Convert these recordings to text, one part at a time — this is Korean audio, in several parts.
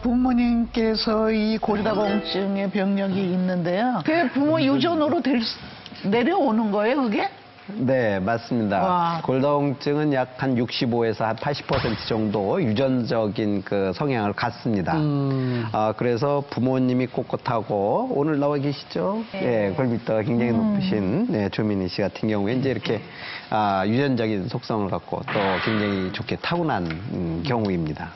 부모님께서 이 골다공증의 병력이 있는데요. 그 부모 유전으로 내려오는 거예요, 그게? 네, 맞습니다. 와. 골다공증은 약 한 65에서 한 80% 정도 유전적인 그 성향을 갖습니다. 그래서 부모님이 꼿꼿하고 오늘 나와 계시죠? 네, 골밀도가 굉장히 높으신 조민희 씨 같은 경우에 이제 이렇게 유전적인 속성을 갖고 또 굉장히 좋게 타고난 경우입니다.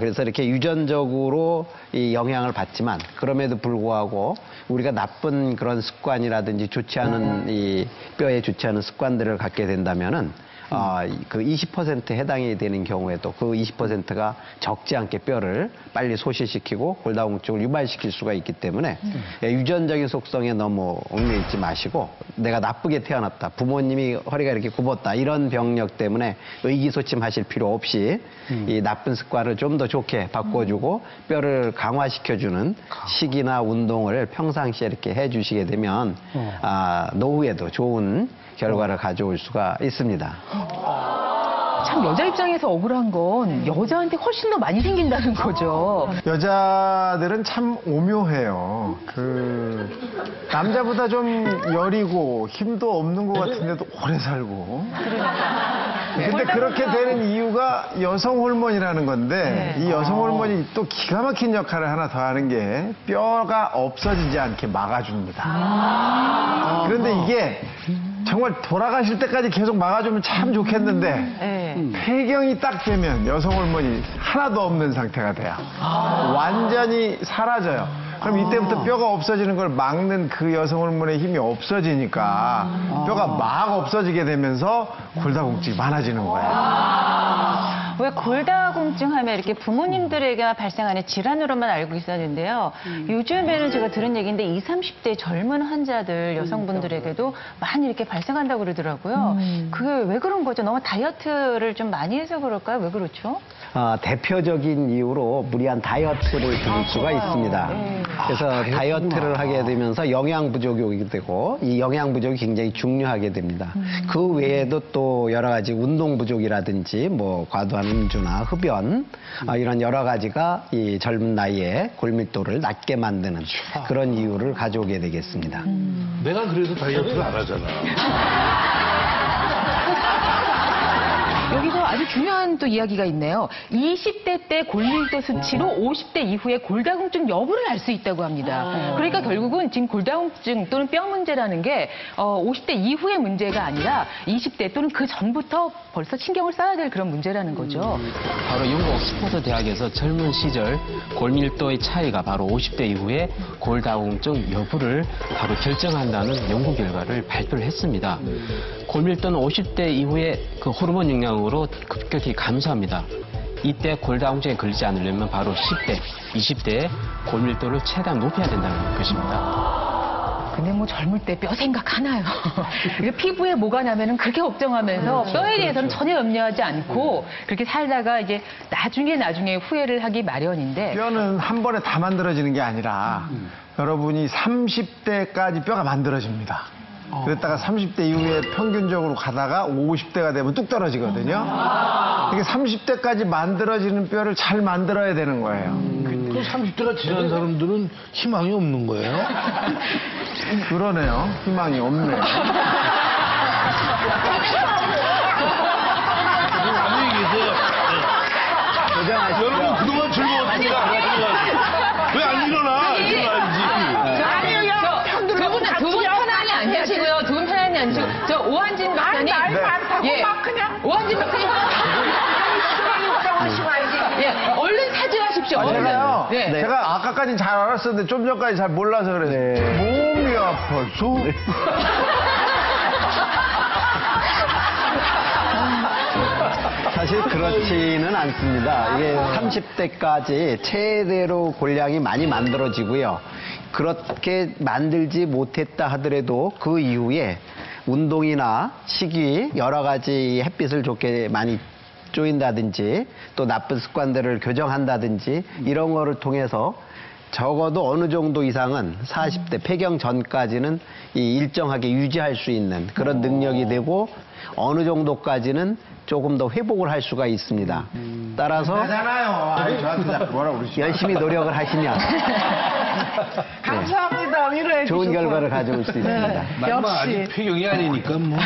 그래서 이렇게 유전적으로 이 영향을 받지만 그럼에도 불구하고 우리가 나쁜 그런 습관이라든지 좋지 않은 이 뼈에 좋지 않은 습관들을 갖게 된다면은 그 20%에 해당이 되는 경우에도 그 20%가 적지 않게 뼈를 빨리 소실시키고 골다공증을 유발시킬 수가 있기 때문에 유전적인 속성에 너무 얽매이지 마시고 내가 나쁘게 태어났다, 부모님이 허리가 이렇게 굽었다 이런 병력 때문에 의기소침하실 필요 없이 이 나쁜 습관을 좀 더 좋게 바꿔주고 뼈를 강화시켜주는 식이나 운동을 평상시에 이렇게 해주시게 되면 노후에도 좋은 결과를 가져올 수가 있습니다. 참 여자 입장에서 억울한 건 여자한테 훨씬 더 많이 생긴다는 거죠. 여자들은 참 오묘해요. 남자보다 좀 여리고 힘도 없는 것 같은데도 오래 살고. 근데 그렇게 되는 이유가 여성 호르몬이라는 건데 이 여성 호르몬이 또 기가 막힌 역할을 하나 더 하는 게 뼈가 없어지지 않게 막아줍니다. 그런데 이게 정말 돌아가실 때까지 계속 막아주면 참 좋겠는데 폐경이 딱 되면 여성 호르몬이 하나도 없는 상태가 돼요. 완전히 사라져요. 그럼 이때부터 뼈가 없어지는 걸 막는 그 여성 호르몬의 힘이 없어지니까 뼈가 막 없어지게 되면서 골다공증이 많아지는 거예요. 왜 골다공증 하면 이렇게 부모님들에게 발생하는 질환으로만 알고 있었는데요. 요즘에는 제가 들은 얘기인데 20, 30대 젊은 환자들 여성분들에게도 많이 이렇게 발생한다고 그러더라고요. 그게 왜 그런 거죠? 너무 다이어트를 좀 많이 해서 그럴까요? 왜 그렇죠? 대표적인 이유로 무리한 다이어트를 들을 수가 있습니다. 그래서 다이어트를 하게 되면서 영양 부족이 되고 이 영양 부족이 굉장히 중요하게 됩니다. 그 외에도 또 여러 가지 운동 부족이라든지 뭐 과도한 음주나 흡연 이런 여러 가지가 이 젊은 나이에 골밀도를 낮게 만드는 그런 이유를 가져오게 되겠습니다. 내가 그래도 다이어트를 안 하잖아. 여기서 아주 중요한 또 이야기가 있네요. 20대 때 골밀도 수치로 50대 이후에 골다공증 여부를 알 수 있다고 합니다. 그러니까 결국은 지금 골다공증 또는 뼈 문제라는 게 50대 이후의 문제가 아니라 20대 또는 그 전부터 벌써 신경을 써야 될 그런 문제라는 거죠. 바로 영국 옥스퍼드 대학에서 젊은 시절 골밀도의 차이가 바로 50대 이후에 골다공증 여부를 바로 결정한다는 연구 결과를 발표를 했습니다. 골밀도는 50대 이후에 그 호르몬 영향으로 급격히 감소합니다. 이때 골다공증에 걸리지 않으려면 바로 10대, 20대에 골밀도를 최대한 높여야 된다는 것입니다. 근데 뭐 젊을 때 뼈 생각하나요? 피부에 뭐가 나면은 그렇게 걱정하면서 뼈에 대해서는 전혀 염려하지 않고 그렇게 살다가 이제 나중에 후회를 하기 마련인데 뼈는 한 번에 다 만들어지는 게 아니라 여러분이 30대까지 뼈가 만들어집니다. 그랬다가 30대 이후에 평균적으로 가다가 50대가 되면 뚝 떨어지거든요. 이게 30대까지 만들어지는 뼈를 잘 만들어야 되는 거예요. 그 30대가 지난 사람들은 희망이 없는 거예요? 그러네요. 희망이 없네요. 아무 얘기세요. 여러분 그동안 즐거웠습니다. 왜 안 일어나? 일어나야지. 두 분 편안히 앉으시고요. 두 분 편안히 앉으시고 저 오한진 박사님. 나이 많다고 막 그냥. 오한진 박사님. 얼른 사죄하십시오. 제가요. 네. 제가 아까까지는 잘 알았었는데 좀 전까지 잘 몰라서 그랬어요. 몸이 아파서. 사실 그렇지는 않습니다. 이게 30대까지 최대로 골량이 많이 만들어지고요. 그렇게 만들지 못했다 하더라도 그 이후에 운동이나 식이 여러 가지 햇빛을 좋게 많이 쪼인다든지 또 나쁜 습관들을 교정한다든지 이런 거를 통해서 적어도 어느 정도 이상은 40대 폐경 전까지는 이 일정하게 유지할 수 있는 그런 능력이 되고 어느 정도까지는 조금 더 회복을 할 수가 있습니다. 따라서 하잖아요. 아니, 저한테 자꾸 뭐라 그러시죠? 열심히 노력을 하시면 감사합니다. 위로해 좋은 주셔서. 결과를 가져올 수 있습니다. 난 뭐 아직 폐경이 아니니까 뭐.